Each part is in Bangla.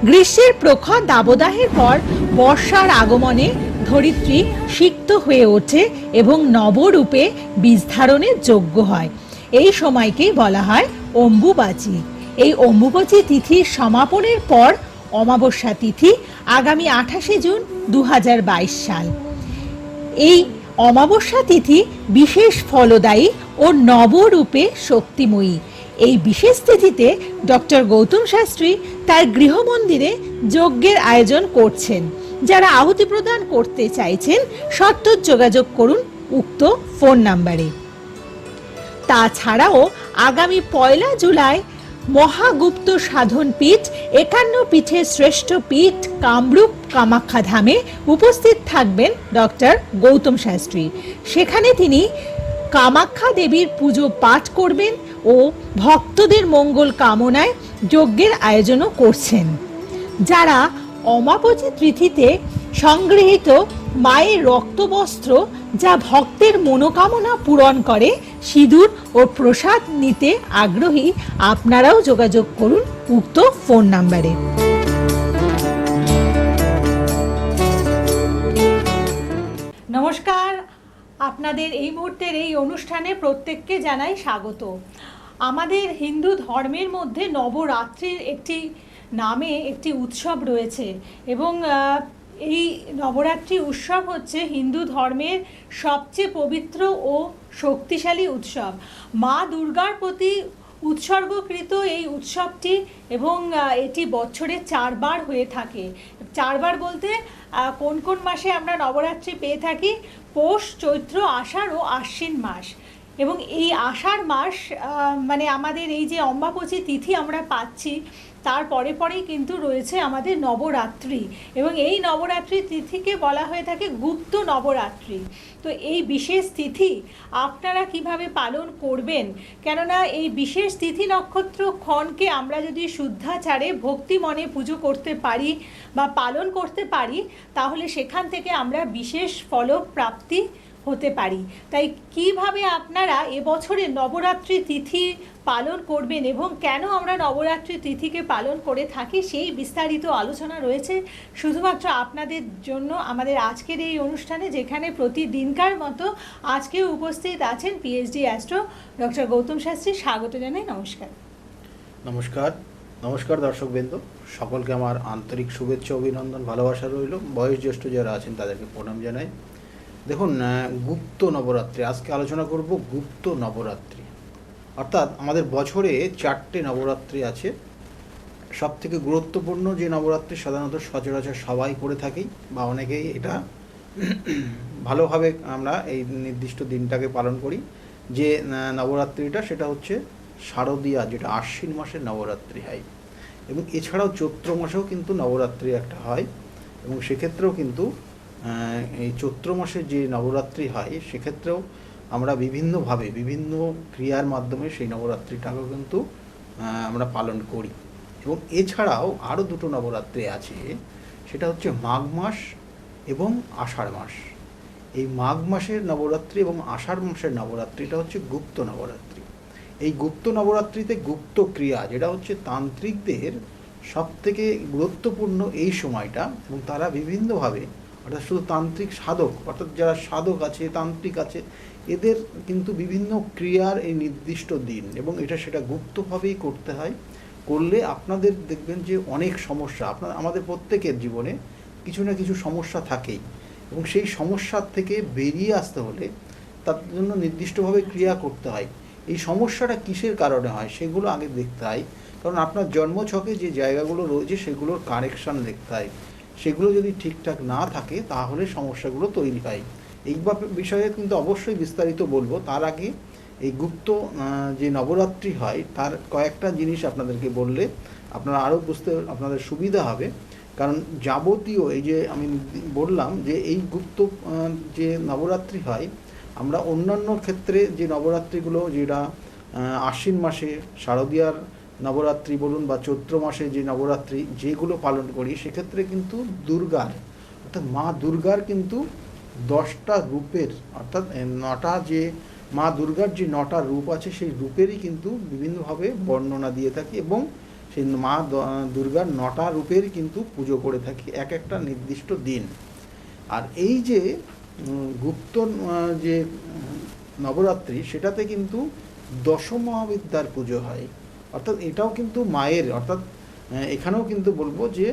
গ্রীষ্মের প্রখর দাবদাহের পর বর্ষার আগমনে ধরিত্রী সিক্ত হয়ে ওঠে এবং নবরূপে বীজ ধারণের যোগ্য হয়। এই সময়কেই বলা হয় অম্বুবাচী। এই অম্বুবাচী তিথির সমাপনের পর অমাবস্যা তিথি আগামী 28 জুন 2022 সাল। এই অমাবস্যা তিথি বিশেষ ফলদায়ী ও নবরূপে শক্তিময়ী। এই বিশেষ তিথিতে ডক্টর গৌতম শাস্ত্রী তার গৃহমন্দিরে যজ্ঞের আয়োজন করছেন। যারা আহুতি প্রদান করতে চাইছেন সত্বর যোগাযোগ করুন উক্ত ফোন নাম্বারে। তাছাড়াও আগামী 1 জুলাই মহাগুপ্ত সাধন পীঠ 51 পীঠের শ্রেষ্ঠ পীঠ কামরূপ কামাখ্যা ধামে উপস্থিত থাকবেন ডক্টর গৌতম শাস্ত্রী। সেখানে তিনি কামাখ্যা দেবীর পুজো পাঠ করবেন ও ভক্তদের মঙ্গল কামনায় যজ্ঞের আয়োজনও করছেন। যারা অমাবস্যা তিথিতে সংগৃহীত মায়ের রক্তবস্ত্র, যা ভক্তের মনোকামনা পূরণ করে, সিঁদুর ও প্রসাদ নিতে আগ্রহী, আপনারাও যোগাযোগ করুন উক্ত ফোন নাম্বারে। নমস্কার, আপনাদের এই মুহূর্তের এই অনুষ্ঠানে প্রত্যেককে জানাই স্বাগত। আমাদের হিন্দু ধর্মের মধ্যে নবরাত্রির একটি নামে একটি উৎসব রয়েছে এবং এই নবরাত্রি উৎসব হচ্ছে হিন্দু ধর্মের সবচেয়ে পবিত্র ও শক্তিশালী উৎসব। মা দুর্গার প্রতি উৎসর্গকৃত এই উৎসবটি এবং এটি বছরে 4 বার হয়ে থাকে। 4 বার বলতে কোন কোন মাসে আমরা নবরাত্রি পেয়ে থাকি? পৌষ, চৈত্র, আষাঢ় ও আশ্বিন মাস। এবং এই আষাঢ় মাস মানে আমাদের এই যে অমাবস্যা তিথি আমরা পাচ্ছি, তার পরে পরেই কিন্তু রয়েছে আমাদের নবরাত্রি এবং এই নবরাত্রি তিথিকে বলা হয়ে থাকে গুপ্ত নবরাত্রি। তো এই বিশেষ তিথি আপনারা কিভাবে পালন করবেন? কেননা এই বিশেষ তিথি নক্ষত্র ক্ষণকে আমরা যদি শুদ্ধাচারে ভক্তি মনে পুজো করতে পারি বা পালন করতে পারি, তাহলে সেখান থেকে আমরা বিশেষ ফলপ্রাপ্তি হতে পারি। তাই কিভাবে আপনারা এবছরের নবরাত্রি তিথি পালন করবেন এবং কেন আমরা নবরাত্রি তিথিকে পালন করে থাকি, সেই বিস্তারিত আলোচনা রয়েছে শুধুমাত্র আপনাদের জন্য আমাদের আজকের এই অনুষ্ঠানে, যেখানে প্রতিদিনকার মতো আজকেও উপস্থিত আছেন PhD astro doctor Gautam Shastri. স্বাগত জানাই। নমস্কার। নমস্কার নমস্কার দর্শকবৃন্দ, সকলকে আমার আন্তরিক শুভেচ্ছা, অভিনন্দন, ভালোবাসা রইল। বয়োজ্যেষ্ঠ যারা আছেন তাদেরকে প্রণাম জানাই। দেখুন, গুপ্ত নবরাত্রি আজকে আলোচনা করব। গুপ্ত নবরাত্রি অর্থাৎ আমাদের বছরে 4টে নবরাত্রি আছে। সবথেকে গুরুত্বপূর্ণ যে নবরাত্রি সাধারণত সচরাচর সবাই করে থাকি বা অনেকেই এটা ভালোভাবে আমরা এই নির্দিষ্ট দিনটাকে পালন করি, যে নবরাত্রিটা সেটা হচ্ছে শারদীয়া, যেটা আশ্বিন মাসের নবরাত্রি হয়। এবং এছাড়াও চৈত্র মাসেও কিন্তু নবরাত্রি একটা হয় এবং সেক্ষেত্রেও কিন্তু এই চৈত্র মাসে যে নবরাত্রি হয় সেক্ষেত্রেও আমরা বিভিন্নভাবে বিভিন্ন ক্রিয়ার মাধ্যমে সেই নবরাত্রিটাকেও কিন্তু আমরা পালন করি। এবং এছাড়াও আরও 2টো নবরাত্রি আছে, সেটা হচ্ছে মাঘ মাস এবং আষাঢ় মাস। এই মাঘ মাসের নবরাত্রি এবং আষাঢ় মাসের নবরাত্রিটা হচ্ছে গুপ্ত নবরাত্রি। এই গুপ্ত নবরাত্রিতে গুপ্ত ক্রিয়া, যেটা হচ্ছে তান্ত্রিকদের সবথেকে গুরুত্বপূর্ণ এই সময়টা, এবং তারা বিভিন্নভাবে, অর্থাৎ শুধু তান্ত্রিক সাধক, অর্থাৎ যারা সাধক আছে, তান্ত্রিক আছে, এদের কিন্তু বিভিন্ন ক্রিয়ার এই নির্দিষ্ট দিন, এবং এটা সেটা গুপ্তভাবেই করতে হয়। করলে আপনাদের দেখবেন যে অনেক সমস্যা, আমাদের প্রত্যেকের জীবনে কিছু না কিছু সমস্যা থাকেই, এবং সেই সমস্যার থেকে বেরিয়ে আসতে হলে তার জন্য নির্দিষ্টভাবে ক্রিয়া করতে হয়। এই সমস্যাটা কিসের কারণে হয় সেগুলো আগে দেখতে হয়, কারণ আপনার জন্মছকে যে জায়গাগুলো রয়েছে সেগুলোর কারেকশান দেখতে হয়। সেগুলো যদি ঠিকঠাক না থাকে তাহলে সমস্যাগুলো তৈরি হয়। এই বিষয়ে কিন্তু অবশ্যই বিস্তারিত বলবো। তার আগে এই গুপ্ত যে নবরাত্রি হয় তার কয়েকটা জিনিস আপনাদেরকে বললে আপনারা আরও বুঝতে আপনাদের সুবিধা হবে। কারণ যাবতীয় এই যে আমি বললাম যে এই গুপ্ত যে নবরাত্রি হয়, আমরা অন্যান্য ক্ষেত্রে যে নবরাত্রিগুলো, যেটা আশ্বিন মাসে শারদীয়ার নবরাত্রি বলুন বা চৈত্র মাসে যে নবরাত্রি যেগুলো পালন করি, সেক্ষেত্রে কিন্তু দুর্গার, অর্থাৎ মা দুর্গার কিন্তু 10টা রূপের, অর্থাৎ 9টা যে মা দুর্গার যে 9টা রূপ আছে সেই রূপেরই কিন্তু বিভিন্নভাবে বর্ণনা দিয়ে থাকি, এবং সেই মা দুর্গার 9টা রূপের কিন্তু পুজো করে থাকি এক একটা নির্দিষ্ট দিন। আর এই যে গুপ্ত যে নবরাত্রি, সেটাতে কিন্তু দশ মহাবিদ্যার পুজো হয়, অর্থাৎ এটাও কিন্তু মায়ের, অর্থাৎ এখানেও কিন্তু বলবো যে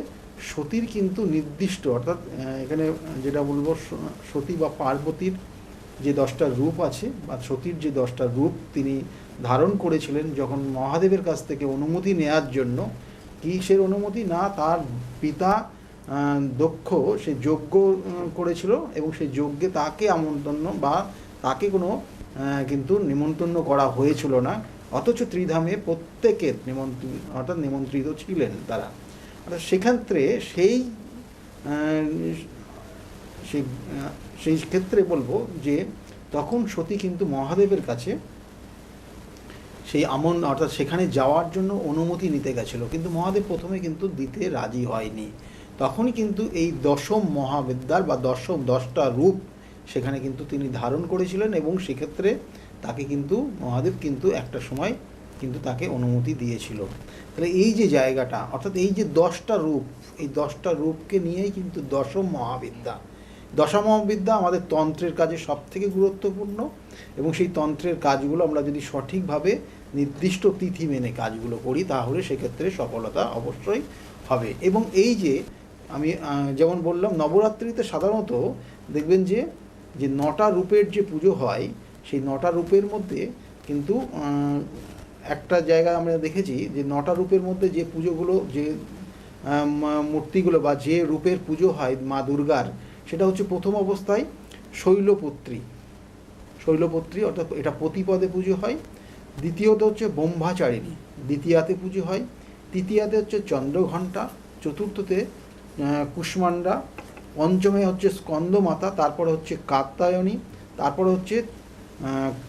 সতীর কিন্তু নির্দিষ্ট, অর্থাৎ এখানে যেটা বলবো সতী বা পার্বতীর যে 10টা রূপ আছে বা সতীর যে 10টা রূপ তিনি ধারণ করেছিলেন যখন মহাদেবের কাছ থেকে অনুমতি নেয়ার জন্য, কিসের অনুমতি না, তার পিতা দক্ষ সে যজ্ঞ করেছিল এবং সেই যজ্ঞে তাকে আমন্ত্রণ বা তাকে কোনো কিন্তু নিমন্ত্রণ করা হয়েছিল না, অথচ ত্রিধামে প্রত্যেকের নিমন্ত্রিত ছিলেন তারা। অর্থাৎ সেক্ষেত্রে সেই ক্ষেত্রে বলবো যে তখন সতী কিন্তু মহাদেবের কাছে সেই অর্থাৎ সেখানে যাওয়ার জন্য অনুমতি নিতে গেছিল, কিন্তু মহাদেব প্রথমে কিন্তু দিতে রাজি হয়নি। তখনই কিন্তু এই দশম মহাবিদ্যার বা 10টা রূপ সেখানে কিন্তু তিনি ধারণ করেছিলেন এবং সেক্ষেত্রে তাকে কিন্তু মহাদেব কিন্তু একটা সময় কিন্তু তাকে অনুমতি দিয়েছিল। তাহলে এই যে জায়গাটা, অর্থাৎ এই যে 10টা রূপ, এই 10টা রূপকে নিয়েই কিন্তু দশম মহাবিদ্যা। দশম মহাবিদ্যা আমাদের তন্ত্রের কাজে সবথেকে গুরুত্বপূর্ণ এবং সেই তন্ত্রের কাজগুলো আমরা যদি সঠিকভাবে নির্দিষ্ট তিথি মেনে কাজগুলো করি তাহলে সেক্ষেত্রে সফলতা অবশ্যই হবে। এবং এই যে আমি যেমন বললাম, নবরাত্রিতে সাধারণত দেখবেন যে 9টা রূপের যে পুজো হয়, সেই 9টা রূপের মধ্যে কিন্তু একটা জায়গায় আমরা দেখেছি যে 9টা রূপের মধ্যে যে পুজোগুলো, যে মূর্তিগুলো বা যে রূপের পুজো হয় মা দুর্গার, সেটা হচ্ছে প্রথম অবস্থায় শৈলপুত্রী, অর্থাৎ এটা প্রতিপদে পুজো হয়। দ্বিতীয়ত হচ্ছে ব্রহ্মচারিণী, দ্বিতীয়াতে পুজো হয়। তৃতীয়াতে হচ্ছে চন্দ্রঘণ্টা, চতুর্থতে কুষ্মাণ্ডা, পঞ্চমে হচ্ছে স্কন্দমাতা, তারপরে হচ্ছে কাত্যায়নী, তারপরে হচ্ছে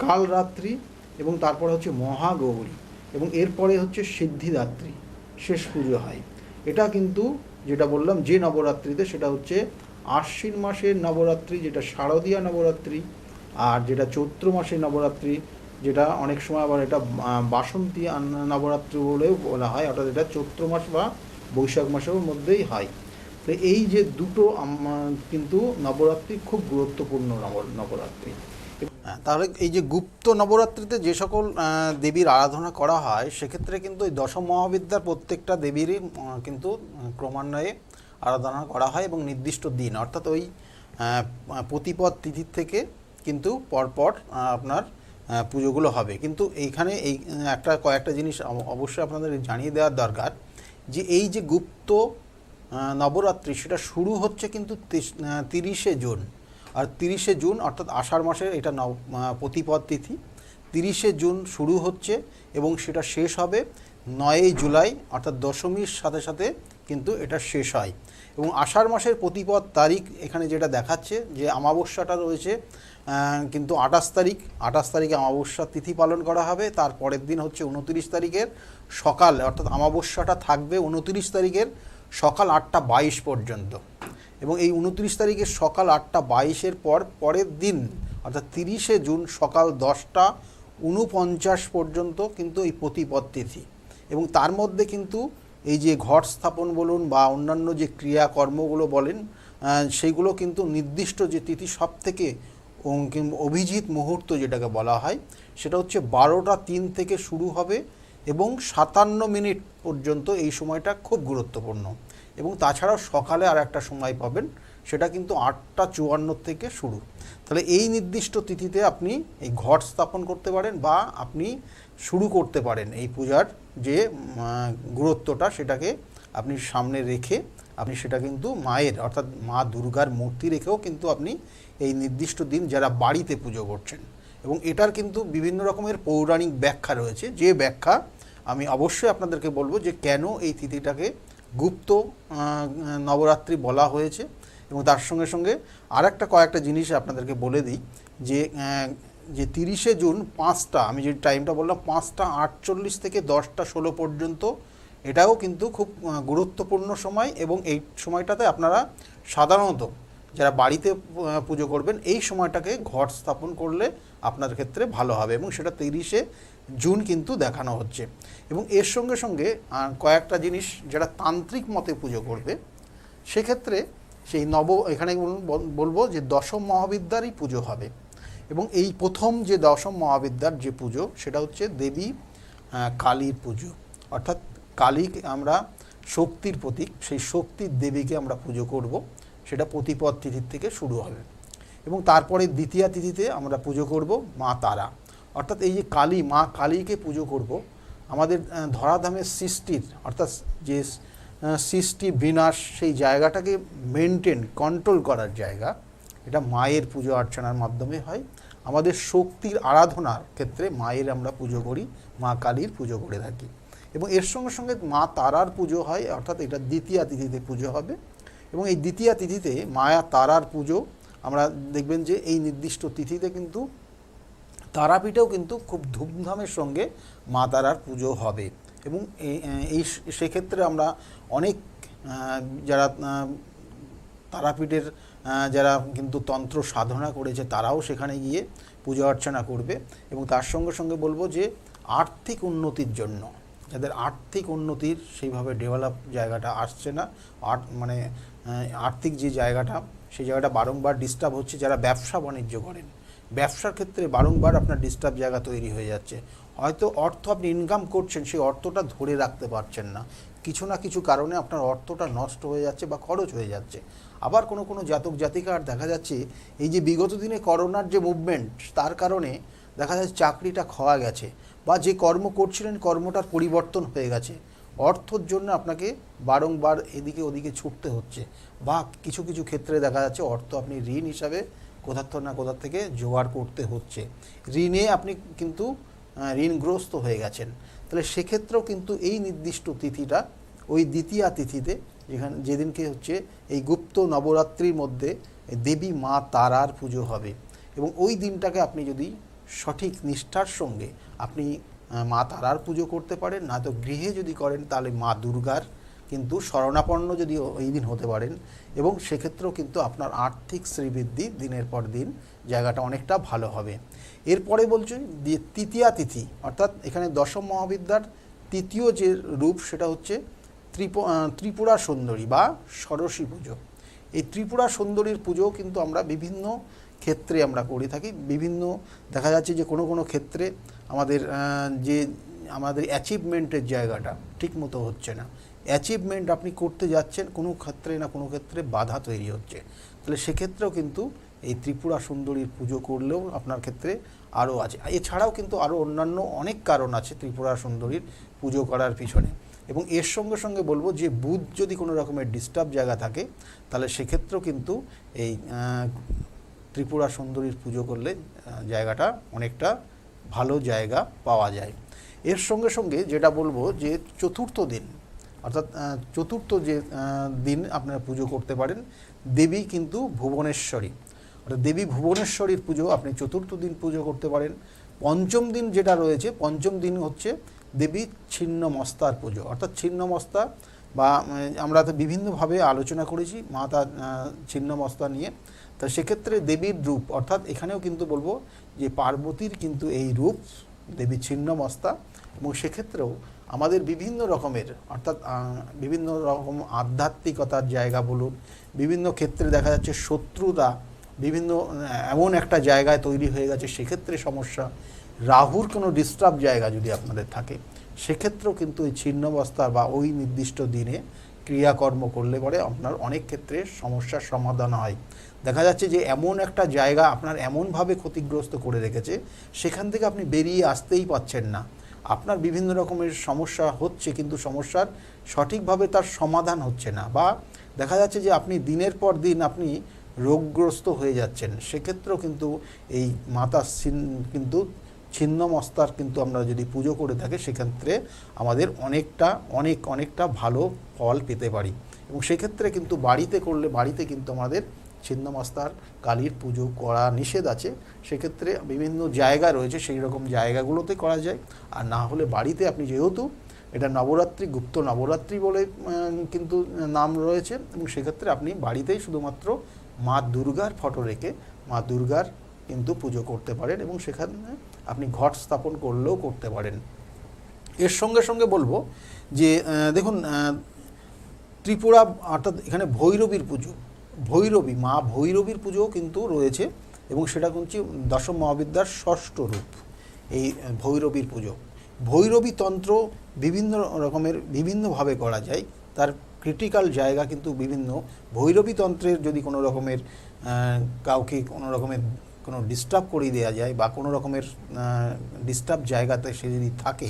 কালরাত্রি এবং তারপরে হচ্ছে মহাগৌরী এবং এরপরে হচ্ছে সিদ্ধিদাত্রী শেষ পুজো হয়। এটা কিন্তু যেটা বললাম যে নবরাত্রিতে, সেটা হচ্ছে আশ্বিন মাসের নবরাত্রি, যেটা শারদীয়া নবরাত্রি, আর যেটা চৈত্র মাসের নবরাত্রি, যেটা অনেক সময় আবার এটা বাসন্তী নবরাত্রি বলেও বলা হয়, অর্থাৎ এটা চৈত্র মাস বা বৈশাখ মাসের মধ্যেই হয়। তো এই যে দুটো কিন্তু নবরাত্রি খুব গুরুত্বপূর্ণ নবরাত্রি। তাহলে এই যে গুপ্ত নবরাত্রিতে যে সকল দেবীর আরাধনা করা হয়, সেক্ষেত্রে কিন্তু এই দশম মহাবিদ্যার প্রত্যেকটা দেবীরই কিন্তু ক্রমান্বয়ে আরাধনা করা হয় এবং নির্দিষ্ট দিন, অর্থাৎ ওই প্রতিপদ তিথির থেকে কিন্তু পরপর আপনার পুজোগুলো হবে। কিন্তু এইখানে কয়েকটা জিনিস অবশ্যই আপনাদের জানিয়ে দেওয়ার দরকার, যে এই যে গুপ্ত নবরাত্রি সেটা শুরু হচ্ছে কিন্তু 30শে জুন, আর 30শে জুন অর্থাৎ আষাঢ় মাসের এটা প্রতিপদ তিথি, 30শে জুন শুরু হচ্ছে এবং সেটা শেষ হবে 9ই জুলাই, অর্থাৎ দশমীর সাথে সাথে কিন্তু এটা শেষ হয়। এবং আষাঢ় মাসের প্রতিপদ তারিখ এখানে যেটা দেখাচ্ছে যে অমাবস্যাটা রয়েছে কিন্তু 28 তারিখে অমাবস্যার তিথি পালন করা হবে। তার পরের দিন হচ্ছে 29 তারিখের সকাল, অর্থাৎ অমাবস্যাটা থাকবে 29 তারিখের সকাল 8টা 22 পর্যন্ত এবং এই 29 তারিখের সকাল 8টা 22-এর পরের দিন অর্থাৎ 30শে জুন সকাল 10টা 49 পর্যন্ত কিন্তু এই প্রতিপদ তিথি। এবং তার মধ্যে কিন্তু এই যে ঘট স্থাপন বলুন বা অন্যান্য যে ক্রিয়াকর্মগুলো বলেন, সেইগুলো কিন্তু নির্দিষ্ট যে তিথি সবথেকে অভিজিৎ মুহূর্ত যেটাকে বলা হয়, সেটা হচ্ছে 12টা 3 থেকে শুরু হবে এবং 57 মিনিট পর্যন্ত এই সময়টা খুব গুরুত্বপূর্ণ। এবং তাছাড়াও সকালে আর একটা সময় পাবেন, সেটা কিন্তু 8টা 54 থেকে শুরু। তাহলে এই নির্দিষ্ট তিথিতে আপনি এই ঘট স্থাপন করতে পারেন বা আপনি শুরু করতে পারেন এই পূজার যে গুরুত্বটা, সেটাকে আপনি সামনে রেখে আপনি সেটা কিন্তু মায়ের অর্থাৎ মা দুর্গার মূর্তি রেখেও কিন্তু আপনি এই নির্দিষ্ট দিন যারা বাড়িতে পুজো করছেন। এবং এটার কিন্তু বিভিন্ন রকমের পৌরাণিক ব্যাখ্যা রয়েছে, যে ব্যাখ্যা আমি অবশ্যই আপনাদেরকে বলবো যে কেন এই তিথিটাকে গুপ্ত নবরাত্রি বলা হয়েছে। এবং তার সঙ্গে সঙ্গে কয়েকটা জিনিস আপনাদেরকে বলে দিই যে 30শে জুন 5টা, আমি যে টাইমটা বললাম 5টা 48 থেকে 10টা 16 পর্যন্ত, এটাও কিন্তু খুব গুরুত্বপূর্ণ সময়। এবং এই সময়টাতে আপনারা সাধারণত যারা বাড়িতে পুজো করবেন এই সময়টাকে ঘট স্থাপন করলে আপনার ক্ষেত্রে ভালো হবে, এবং সেটা 30শে জুন কিন্তু দেখানো হচ্ছে। এবং এর সঙ্গে সঙ্গে কয়েকটা জিনিস যারা তান্ত্রিক মতে পুজো করবে সেক্ষেত্রে সেই এখানে বলবো যে দশম মহাবিদ্যারই পুজো হবে। এবং এই প্রথম যে দশম মহাবিদ্যার যে পুজো সেটা হচ্ছে দেবী কালীর পুজো, অর্থাৎ কালীকে আমরা শক্তির প্রতীক, সেই শক্তির দেবীকে আমরা পুজো করব। সেটা প্রতিপদ তিথির থেকে শুরু হবে এবং তারপরে দ্বিতীয়া তিথিতে আমরা পুজো করব মা তারা। অর্থাৎ এই যে কালী, মা কালীকে পুজো করব, আমাদের ধরাধামের সৃষ্টির অর্থাৎ যে সৃষ্টি বিনাশ সেই জায়গাটাকে মেনটেন কন্ট্রোল করার জায়গা, এটা মায়ের পুজো অর্চনার মাধ্যমে হয়। আমাদের শক্তির আরাধনার ক্ষেত্রে মায়ের আমরা পুজো করি, মা কালীর পুজো করে থাকি। এবং এর সঙ্গে সঙ্গে মা তারার পুজো হয়, অর্থাৎ এটা দ্বিতীয়া তিথিতে পুজো হবে। এবং এই দ্বিতীয়া তিথিতে মায়া তারার পুজো আমরা দেখবেন যে এই নির্দিষ্ট তিথিতে কিন্তু তারাপীঠেও কিন্তু খুব ধুমধামের সঙ্গে মা তারার পুজো হবে। এবং এই সেক্ষেত্রে আমরা অনেক যারা তারাপীঠের যারা কিন্তু তন্ত্র সাধনা করেছে তারাও সেখানে গিয়ে পুজো অর্চনা করবে। এবং তার সঙ্গে সঙ্গে বলবো যে আর্থিক উন্নতির জন্য, যাদের আর্থিক উন্নতির সেইভাবে ডেভেলপ জায়গাটা আসছে না, মানে আর্থিক যে জায়গাটা সেই জায়গাটা বারংবার ডিস্টার্ব হচ্ছে, যারা ব্যবসা বাণিজ্য করেন ব্যবসার ক্ষেত্রে বারংবার আপনার ডিস্টার্ব জায়গা তৈরি হয়ে যাচ্ছে। হয়তো অর্থ আপনি ইনকাম করছেন, সেই অর্থটা ধরে রাখতে পারছেন না, কিছু না কিছু কারণে আপনার অর্থটা নষ্ট হয়ে যাচ্ছে বা খরচ হয়ে যাচ্ছে। আবার কোনো কোনো জাতক জাতিকার দেখা যাচ্ছে এই যে বিগত দিনে করোনার যে মুভমেন্ট তার কারণে দেখা যাচ্ছে চাকরিটা খোয়া গেছে, বা যে কর্ম করছিলেন কর্মটার পরিবর্তন হয়ে গেছে। অর্থর জন্য আপনাকে বারংবার এদিকে ওদিকে ছুটতে হচ্ছে, বা কিছু কিছু ক্ষেত্রে দেখা যাচ্ছে অর্থ আপনি ঋণ হিসাবে কোথাও না কোথাও থেকে জোগাড় করতে হচ্ছে, ঋণে আপনি কিন্তু ঋণগ্রস্ত হয়ে গেছেন। তাহলে সেক্ষেত্রেও কিন্তু এই নির্দিষ্ট তিথিটা ওই দ্বিতীয়া তিথিতে যেদিনকে হচ্ছে এই গুপ্ত নবরাত্রির মধ্যে দেবী মা তারার পুজো হবে। এবং ওই দিনটাকে আপনি যদি সঠিক নিষ্ঠার সঙ্গে আপনি মা তারার পুজো করতে পারেন, না তো গৃহে যদি করেন তাহলে মা দুর্গার কিন্তু শরণাপন্ন যদি ওই দিন হতে পারেন, এবং সেক্ষেত্রেও কিন্তু আপনার আর্থিক শ্রীবৃদ্ধি দিনের পর দিন জায়গাটা অনেকটা ভালো হবে। এরপরে বলছি যে তৃতীয়া তিথি, অর্থাৎ এখানে দশম মহাবিদ্যার তৃতীয় যে রূপ সেটা হচ্ছে ত্রিপুরা সুন্দরী বা ষোড়শী পুজো। এই ত্রিপুরা সুন্দরীর পুজো কিন্তু আমরা বিভিন্ন ক্ষেত্রে আমরা করে থাকি। বিভিন্ন দেখা যাচ্ছে যে কোনো কোনো ক্ষেত্রে আমাদের অ্যাচিভমেন্টের জায়গাটা ঠিক মতো হচ্ছে না, অ্যাচিভমেন্ট আপনি করতে যাচ্ছেন, কোনো ক্ষেত্রে না কোনো ক্ষেত্রে বাধা তৈরি হচ্ছে। তাহলে সেক্ষেত্রেও কিন্তু এই ত্রিপুরা সুন্দরীর পুজো করলেও আপনার ক্ষেত্রে আরও আছে। এছাড়াও কিন্তু আরও অন্যান্য অনেক কারণ আছে ত্রিপুরা সুন্দরীর পুজো করার পিছনে। এবং এর সঙ্গে সঙ্গে বলবো যে বুধ যদি কোনো রকমের ডিস্টার্ব জায়গা থাকে তাহলে সেক্ষেত্রেও কিন্তু এই ত্রিপুরা সুন্দরীর পুজো করলে জায়গাটা অনেকটা ভালো জায়গা পাওয়া যায়। এর সঙ্গে সঙ্গে যেটা বলবো যে চতুর্থ দিন, অর্থাৎ চতুর্থ যে দিন আপনারা পুজো করতে পারেন দেবী কিন্তু ভুবনেশ্বরী, অর্থাৎ দেবী ভুবনেশ্বরীর পুজো আপনি চতুর্থ দিন পুজো করতে পারেন। পঞ্চম দিন যেটা রয়েছে, পঞ্চম দিন হচ্ছে দেবী ছিন্নমস্তার পুজো, অর্থাৎ ছিন্নমস্তা বা আমরা তো বিভিন্নভাবে আলোচনা করেছি মা তার ছিন্নমস্তা নিয়ে। তা সেক্ষেত্রে দেবীর রূপ, অর্থাৎ এখানেও কিন্তু বলবো যে পার্বতীর কিন্তু এই রূপ দেবী ছিন্নমস্তা। এবং সেক্ষেত্রেও আমাদের বিভিন্ন রকমের, অর্থাৎ বিভিন্ন রকম আধ্যাত্মিকতার জায়গা বলুন, বিভিন্ন ক্ষেত্রে দেখা যাচ্ছে শত্রুতা বিভিন্ন এমন একটা জায়গায় তৈরি হয়ে গেছে, সেক্ষেত্রে সমস্যা। রাহুর কোনো ডিস্টার্ব জায়গা যদি আপনাদের থাকে সেক্ষেত্রেও কিন্তু এই ছিন্নমস্তা বা ওই নির্দিষ্ট দিনে ক্রিয়াকর্ম করলে পরে আপনার অনেক ক্ষেত্রে সমস্যার সমাধান হয়। দেখা যাচ্ছে যে এমন একটা জায়গা আপনার এমনভাবে ক্ষতিগ্রস্ত করে রেখেছে সেখান থেকে আপনি বেরিয়ে আসতেই পারছেন না, আপনার বিভিন্ন রকমের সমস্যা হচ্ছে কিন্তু সমস্যার সঠিকভাবে তার সমাধান হচ্ছে না, বা দেখা যাচ্ছে যে আপনি দিনের পর দিন আপনি রোগগ্রস্ত হয়ে যাচ্ছেন। সেক্ষেত্রেও কিন্তু এই মাতা কিন্তু ছিন্নমস্তার কিন্তু আমরা যদি পুজো করে থাকি সেক্ষেত্রে আমাদের অনেকটা ভালো ফল পেতে পারি। এবং সেক্ষেত্রে কিন্তু বাড়িতে করলে, বাড়িতে কিন্তু আমাদের ছিন্নমস্তার কালীর পুজো করা নিষেধ আছে, সেক্ষেত্রে বিভিন্ন জায়গা রয়েছে সেই রকম জায়গাগুলোতে করা যায়। আর না হলে বাড়িতে আপনি, যেহেতু এটা নবরাত্রি, গুপ্ত নবরাত্রি বলে কিন্তু নাম রয়েছে, এবং সেক্ষেত্রে আপনি বাড়িতেই শুধুমাত্র মা দুর্গার ফটো রেখে মা দুর্গার কিন্তু পুজো করতে পারেন এবং সেখানে আপনি ঘট স্থাপন করলেও করতে পারেন। এর সঙ্গে সঙ্গে বলবো যে দেখুন ত্রিপুরা অর্থাৎ এখানে ভৈরবীর পুজো, ভৈরবী মা ভৈরবীর পুজোও কিন্তু রয়েছে এবং সেটা হচ্ছে দশম মহাবিদ্যার ষষ্ঠ রূপ এই ভৈরবীর পুজো। ভৈরবী তন্ত্র বিভিন্ন রকমের বিভিন্নভাবে করা যায়, তার ক্রিটিক্যাল জায়গা কিন্তু বিভিন্ন। ভৈরবী তন্ত্রের যদি কোনো রকমের কাউকে কোনো রকমের কোনো ডিস্টার্ব করিয়ে দেওয়া যায় বা কোনো রকমের ডিস্টার্ব জায়গাতে সে যদি থাকে,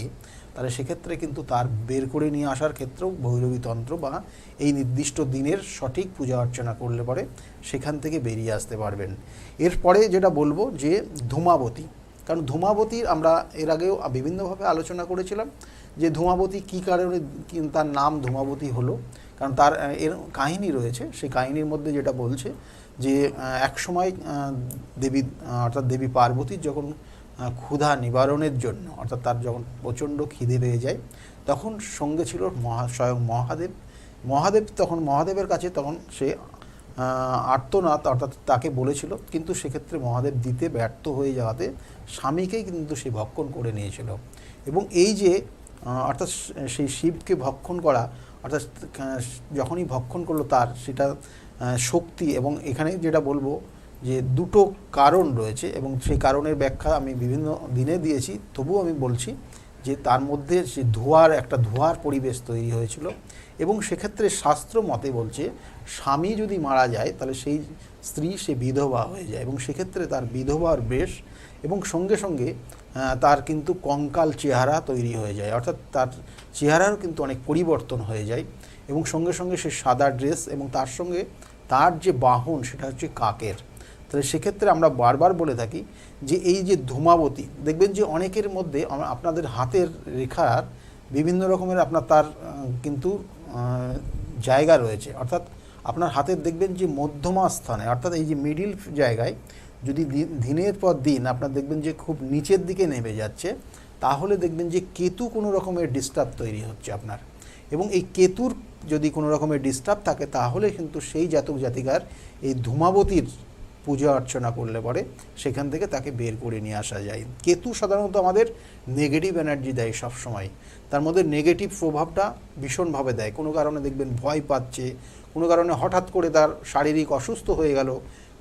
তাহলে সেক্ষেত্রে কিন্তু তার বের করে নিয়ে আসার ক্ষেত্রেও ভৈরবী তন্ত্র বা এই নির্দিষ্ট দিনের সঠিক পূজা অর্চনা করলে পরে সেখান থেকে বেরিয়ে আসতে পারবেন। এরপরে যেটা বলবো যে ধূমাবতী, কারণ ধূমাবতীর আমরা এর আগেও বিভিন্নভাবে আলোচনা করেছিলাম যে ধূমাবতী কী কারণে তার নাম ধূমাবতী হলো, কারণ তার এর কাহিনী রয়েছে। সেই কাহিনীর মধ্যে যেটা বলছে যে এক সময় দেবী অর্থাৎ দেবী পার্বতীর যখন ক্ষুধা নিবারণের জন্য অর্থাৎ তার যখন প্রচণ্ড খিদে পেয়ে যায়, তখন সঙ্গে ছিল স্বয়ং মহাদেব। মহাদেবের কাছে তখন সে আর্তনাদ অর্থাৎ তাকে বলেছিল, কিন্তু সেক্ষেত্রে মহাদেব দিতে ব্যর্থ হয়ে যাওয়াতে স্বামীকেই কিন্তু সে ভক্ষণ করে নিয়েছিল। এবং এই যে অর্থাৎ সেই শিবকে ভক্ষণ করা অর্থাৎ যখনই ভক্ষণ করলো তার সেটা শক্তি। এবং এখানে যেটা বলবো যে দুটো কারণ রয়েছে এবং সেই কারণের ব্যাখ্যা আমি বিভিন্ন দিনে দিয়েছি, তবুও আমি বলছি যে তার মধ্যে সে ধোঁয়ার পরিবেশ তৈরি হয়েছিল। এবং সেক্ষেত্রে শাস্ত্র মতে বলছে স্বামী যদি মারা যায় তাহলে সেই স্ত্রী সে বিধবা হয়ে যায় এবং সেক্ষেত্রে তার বিধবার বেশ এবং সঙ্গে সঙ্গে তার কিন্তু কঙ্কাল চেহারা তৈরি হয়ে যায়, অর্থাৎ তার চেহারারও কিন্তু অনেক পরিবর্তন হয়ে যায়। এবং সঙ্গে সঙ্গে সে সাদা ড্রেস এবং তার সঙ্গে তার যে বাহন সেটা হচ্ছে কাকের। তাহলে সেক্ষেত্রে আমরা বারবার বলে থাকি যে এই যে ধূমাবতী, দেখবেন যে অনেকের মধ্যে আপনাদের হাতের রেখার বিভিন্ন রকমের আপনার তার কিন্তু জায়গা রয়েছে, অর্থাৎ আপনার হাতের দেখবেন যে মধ্যমা স্থানে অর্থাৎ এই যে মিডিল জায়গায় যদি দিনের পর দিন আপনার দেখবেন যে খুব নিচের দিকে নেমে যাচ্ছে, তাহলে দেখবেন যে কেতু কোনো রকমের ডিস্টার্ব তৈরি হচ্ছে আপনার। এবং এই কেতুর যদি কোনো রকমের ডিস্টার্ব থাকে তাহলে কিন্তু সেই জাতক জাতিকার এই ধূমাবতীর পূজা অর্চনা করলে পরে সেখান থেকে তাকে বের করে নিয়ে আসা যায়। কেতু সাধারণত আমাদের নেগেটিভ এনার্জি দেয় সবসময়, তার মধ্যে নেগেটিভ প্রভাবটা ভীষণভাবে দেয়। কোনো কারণে দেখবেন ভয় পাচ্ছে, কোনো কারণে হঠাৎ করে তার শারীরিক অসুস্থ হয়ে গেল,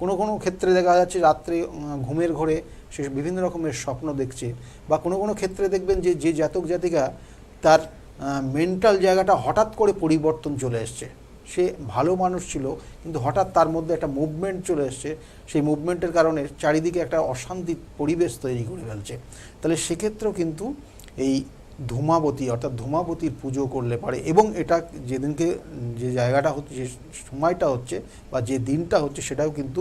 কোনো কোনো ক্ষেত্রে দেখা যাচ্ছে রাত্রে ঘুমের ঘোরে সে বিভিন্ন রকমের স্বপ্ন দেখছে, বা কোনো কোনো ক্ষেত্রে দেখবেন যে জাতক জাতিকা তার মেন্টাল জায়গাটা হঠাৎ করে পরিবর্তন চলে এসছে। সে ভালো মানুষ ছিল কিন্তু হঠাৎ তার মধ্যে একটা মুভমেন্ট চলে এসছে, সেই মুভমেন্টের কারণে চারিদিকে একটা অশান্তি পরিবেশ তৈরি করে ফেলছে। তাহলে সেক্ষেত্রেও কিন্তু এই ধূমাবতী অর্থাৎ ধূমাবতীর পুজো করলে পারে। এবং এটা যেদিনকে যে জায়গাটা হচ্ছে যে সময়টা হচ্ছে বা যে দিনটা হচ্ছে সেটাও কিন্তু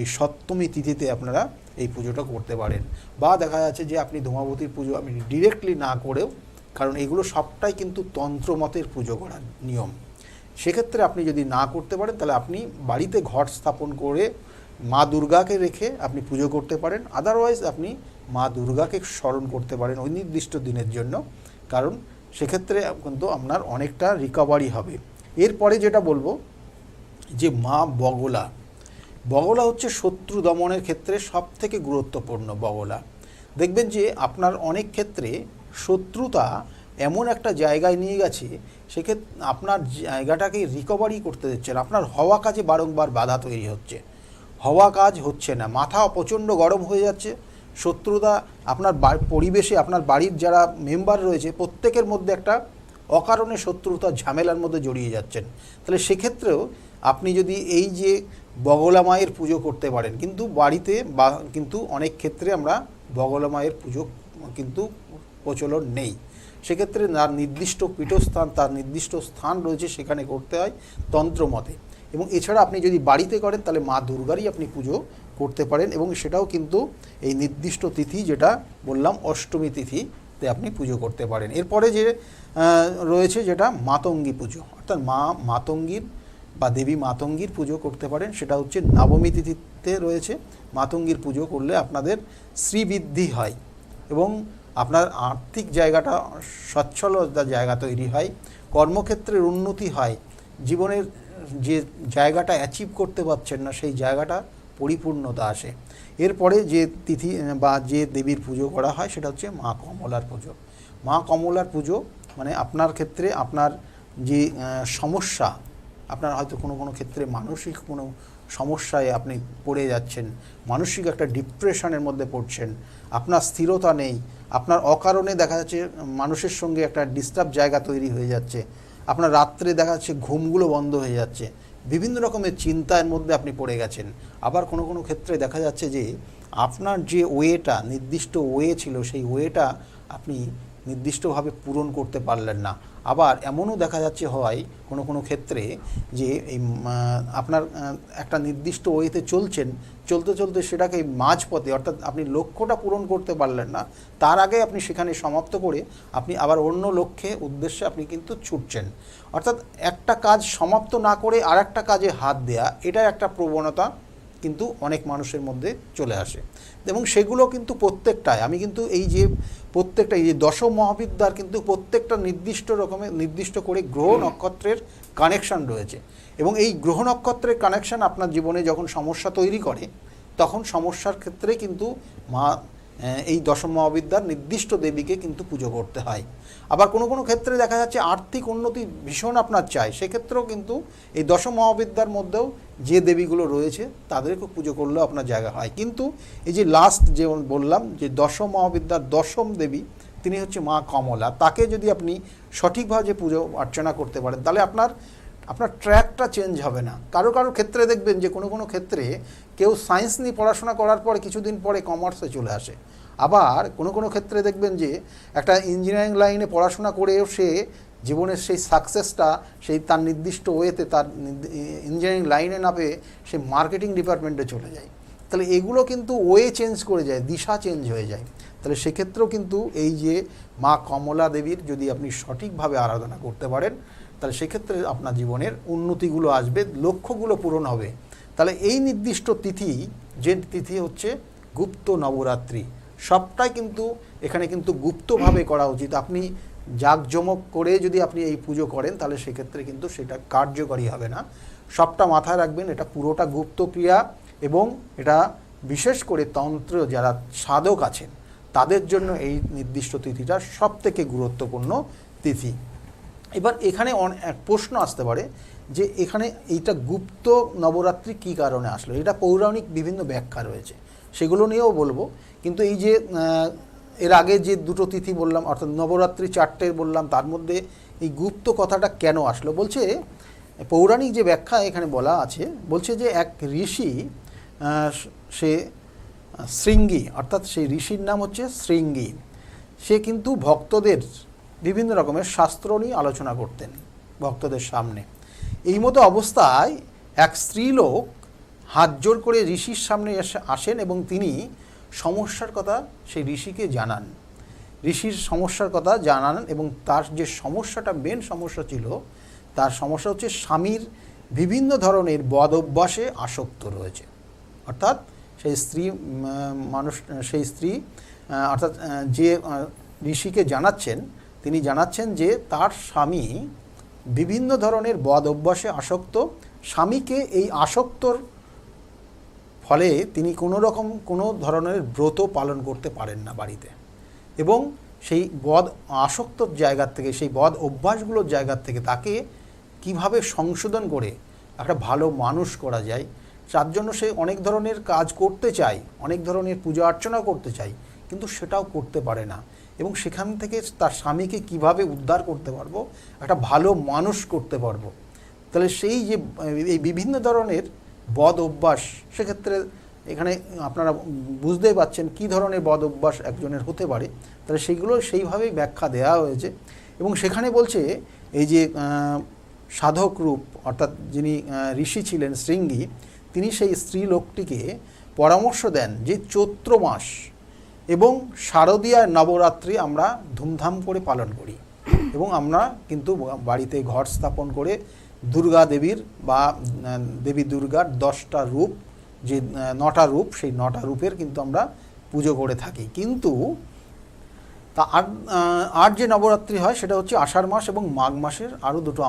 এই সপ্তমী তিথিতে আপনারা এই পুজোটা করতে পারেন। বা দেখা যাচ্ছে যে আপনি ধূমাবতীর পুজো আপনি ডিরেক্টলি না করেও, কারণ এগুলো সবটাই কিন্তু তন্ত্রমতের পুজো করার নিয়ম, সেক্ষেত্রে আপনি যদি না করতে পারেন তাহলে আপনি বাড়িতে ঘট স্থাপন করে মা দুর্গাকে রেখে আপনি পুজো করতে পারেন। আদারওয়াইজ আপনি মা দুর্গাকে স্মরণ করতে পারেন ওই নির্দিষ্ট দিনের জন্য, কারণ সেক্ষেত্রে কিন্তু আপনার অনেকটা রিকভারি হবে। এরপরে যেটা বলবো যে মা বগলা হচ্ছে শত্রু দমনের ক্ষেত্রে সবথেকে গুরুত্বপূর্ণ। বগলা দেখবেন যে আপনার অনেক ক্ষেত্রে শত্রুতা এমন একটা জায়গায় নিয়ে গেছে, সেক্ষেত্রে আপনার জায়গাটাকে রিকভারি করতে দিচ্ছে না, আপনার হওয়া কাজে বারংবার বাধা তৈরি হচ্ছে, হওয়া কাজ হচ্ছে না, মাথা প্রচণ্ড গরম হয়ে যাচ্ছে, শত্রুতা আপনার পরিবেশে আপনার বাড়ির যারা মেম্বার রয়েছে প্রত্যেকের মধ্যে একটা অকারণে শত্রুতার ঝামেলার মধ্যে জড়িয়ে যাচ্ছেন। তাহলে সেক্ষেত্রেও আপনি যদি এই যে বগলা মায়ের পুজো করতে পারেন, কিন্তু বাড়িতে বা কিন্তু অনেক ক্ষেত্রে আমরা বগলা মায়ের পুজো কিন্তু প্রচলন নেই, সেক্ষেত্রে তার নির্দিষ্ট পীঠস্থান তার নির্দিষ্ট স্থান রয়েছে সেখানে করতে হয় তন্ত্রমতে। এবং এছাড়া আপনি যদি বাড়িতে করেন তাহলে মা দুর্গারই আপনি পুজো করতে পারেন এবং সেটাও কিন্তু এই নির্দিষ্ট তিথি যেটা বললাম অষ্টমী তিথিতে আপনি পুজো করতে পারেন। এরপরে যে রয়েছে যেটা মাতঙ্গী পুজো, অর্থাৎ মাতঙ্গীর বা দেবী মাতঙ্গীর পুজো করতে পারেন, সেটা হচ্ছে নবমী তিথিতে রয়েছে। মাতঙ্গীর পুজো করলে আপনাদের শ্রীবৃদ্ধি হয় এবং আপনার আর্থিক জায়গাটা সচ্ছলতার জায়গা তৈরি হয়, কর্মক্ষেত্রের উন্নতি হয়, জীবনের যে জায়গাটা অ্যাচিভ করতে পারছেন না সেই জায়গাটা পরিপূর্ণতা আসে। এরপরে যে তিথি বা যে দেবীর পুজো করা হয় সেটা হচ্ছে মা কমলার পুজো। মা কমলার পুজো মানে আপনার ক্ষেত্রে আপনার যে সমস্যা, আপনার হয়তো কোনো কোনো ক্ষেত্রে মানসিক কোনো সমস্যায় আপনি পড়ে যাচ্ছেন, মানসিক একটা ডিপ্রেশনের মধ্যে পড়ছেন, আপনার স্থিরতা নেই, আপনার অকারণে দেখা যাচ্ছে মানুষের সঙ্গে একটা ডিস্টার্ব জায়গা তৈরি হয়ে যাচ্ছে, আপনার রাত্রে দেখা যাচ্ছে ঘুমগুলো বন্ধ হয়ে যাচ্ছে, বিভিন্ন রকমের চিন্তার মধ্যে আপনি পড়ে গেছেন। আবার কোনো কোনো ক্ষেত্রে দেখা যাচ্ছে যে আপনার যে ওয়েটা নির্দিষ্ট ওয়ে ছিল সেই ওয়েটা আপনি নির্দিষ্টভাবে পূরণ করতে পারলেন না। আবার এমনও দেখা যাচ্ছে হয় কোনো কোনো ক্ষেত্রে যে এই আপনার একটা নির্দিষ্ট ওয়েতে চলছেন, চলতে চলতে সেটাকে মাঝপথে অর্থাৎ আপনি লক্ষ্যটা পূরণ করতে পারলেন না, তার আগে আপনি সেখানে সমাপ্ত করে আপনি আবার অন্য লক্ষ্যে উদ্দেশ্যে আপনি কিন্তু ছুটছেন। অর্থাৎ একটা কাজ সমাপ্ত না করে আর একটা কাজে হাত দেয়া, এটা একটা প্রবণতা কিন্তু অনেক মানুষের মধ্যে চলে আসে। এবং সেগুলো কিন্তু প্রত্যেকটায় আমি কিন্তু এই যে প্রত্যেকটা এই যে দশ মহাবিদ্যার কিন্তু প্রত্যেকটা নির্দিষ্ট রকমের নির্দিষ্ট করে গ্রহ নক্ষত্রের কানেকশান রয়েছে। এবং এই গ্রহ নক্ষত্রের কানেকশান আপনার জীবনে যখন সমস্যা তৈরি করে তখন সমস্যার ক্ষেত্রে কিন্তু মা এই দশম মহাবিদ্যার নির্দিষ্ট দেবীকে কিন্তু পুজো করতে হয়। আবার কোনো কোনো ক্ষেত্রে দেখা যাচ্ছে আর্থিক উন্নতি ভীষণ আপনার চাই, সেক্ষেত্রেও কিন্তু এই দশম মহাবিদ্যার মধ্যেও যে দেবীগুলো রয়েছে তাদেরকে পুজো করলেও আপনার জায়গা হয়। কিন্তু এই যে লাস্ট যে বললাম যে দশম মহাবিদ্যার দশম দেবী তিনি হচ্ছে মা কমলা, তাকে যদি আপনি সঠিকভাবে পুজো অর্চনা করতে পারেন তাহলে আপনার ট্র্যাকটা চেঞ্জ হবে না। কারো কারো ক্ষেত্রে দেখবেন যে কোনো কোনো ক্ষেত্রে কেউ সায়েন্স নিয়ে পড়াশোনা করার পরে কিছুদিন পরে কমার্সে চলে আসে। আবার কোনো কোনো ক্ষেত্রে দেখবেন যে একটা ইঞ্জিনিয়ারিং লাইনে পড়াশোনা করেও সে জীবনের সেই সাকসেসটা সেই তার নির্দিষ্ট ওয়েতে তার ইঞ্জিনিয়ারিং লাইনে না পেয়ে সে মার্কেটিং ডিপার্টমেন্টে চলে যায়। তাহলে এগুলো কিন্তু ওয়ে চেঞ্জ করে যায়, দিশা চেঞ্জ হয়ে যায়। তাহলে সেক্ষেত্রেও কিন্তু এই যে মা কমলা দেবীর যদি আপনি সঠিকভাবে আরাধনা করতে পারেন তাহলে সেক্ষেত্রে আপনার জীবনের উন্নতিগুলো আসবে, লক্ষ্যগুলো পূরণ হবে। তাহলে এই নির্দিষ্ট তিথি, যে তিথি হচ্ছে গুপ্ত নবরাত্রি, সবটাই কিন্তু এখানে কিন্তু গুপ্তভাবে করা উচিত। আপনি জাঁকজমক করে যদি আপনি এই পুজো করেন তাহলে সেক্ষেত্রে কিন্তু সেটা কার্যকরী হবে না। সবটা মাথায় রাখবেন, এটা পুরোটা গুপ্ত ক্রিয়া এবং এটা বিশেষ করে তন্ত্র যারা সাধক আছেন তাদের জন্য এই নির্দিষ্ট তিথিটা সবথেকে গুরুত্বপূর্ণ তিথি। এবার এখানে এক প্রশ্ন আসতে পারে যে এখানে এইটা গুপ্ত নবরাত্রি কী কারণে আসলো, এটা পৌরাণিক বিভিন্ন ব্যাখ্যা রয়েছে, সেগুলো নিয়েও বলবো। কিন্তু এই যে এর আগে যে দুটো তিথি বললাম অর্থাৎ নবরাত্রি চারটে বললাম, তার মধ্যে এই গুপ্ত কথাটা কেন আসলো, বলছে পৌরাণিক যে ব্যাখ্যা এখানে বলা আছে, বলছে যে এক ঋষি, সে শৃঙ্গী, অর্থাৎ সেই ঋষির নাম হচ্ছে শৃঙ্গী, সে কিন্তু ভক্তদের বিভিন্ন রকমের শাস্ত্র নিয়ে আলোচনা করতেন ভক্তদের সামনে। এই মতো অবস্থায় এক স্ত্রীলোক হাত জোর করে ঋষির সামনে আসেন এবং তিনি সমস্যার কথা সেই ঋষিকে জানান, ঋষির সমস্যার কথা জানান এবং তার যে সমস্যাটা মেন সমস্যা ছিল, তার সমস্যা হচ্ছে স্বামীর বিভিন্ন ধরনের বদ অভ্যাসে আসক্ত রয়েছে। অর্থাৎ সেই স্ত্রী অর্থাৎ যে ঋষিকে জানাচ্ছেন তিনি জানাচ্ছেন যে তার স্বামী বিভিন্ন ধরনের বদ অভ্যাসে আসক্ত, স্বামীকে এই আসক্তর ফলে তিনি কোনো ধরনের ব্রত পালন করতে পারেন না বাড়িতে, এবং সেই বদ আসক্তর জায়গার থেকে সেই বদ অভ্যাসগুলোর জায়গার থেকে তাকে কিভাবে সংশোধন করে একটা ভালো মানুষ করা যায় তার জন্য সে অনেক ধরনের কাজ করতে চায়, অনেক ধরনের পূজা অর্চনা করতে চায়, কিন্তু সেটাও করতে পারে না। এবং সেখান থেকে তার স্বামীকে কিভাবে উদ্ধার করতে পারবো, একটা ভালো মানুষ করতে পারবো, তাহলে সেই যে এই বিভিন্ন ধরনের বদ অভ্যাস, সেক্ষেত্রে এখানে আপনারা বুঝতেই পাচ্ছেন কী ধরনের বদ অভ্যাস একজনের হতে পারে, তাহলে সেইগুলো সেইভাবেই ব্যাখ্যা দেওয়া হয়েছে। এবং সেখানে বলছে এই যে সাধক রূপ অর্থাৎ যিনি ঋষি ছিলেন শৃঙ্গী, তিনি সেই স্ত্রী লোকটিকে পরামর্শ দেন যে চৈত্র মাস এবং শারদীয়ার নবরাত্রি আমরা ধুমধাম করে পালন করি এবং আমরা কিন্তু বাড়িতে ঘর স্থাপন করে দুর্গা দেবীর বা দেবী দুর্গার 10টা রূপ, যে 9টা রূপ, সেই 9টা রূপের কিন্তু আমরা পুজো করে থাকি। কিন্তু তা আর যে নবরাত্রি হয় সেটা হচ্ছে আষাঢ় মাস এবং মাঘ মাসের আরও দুটো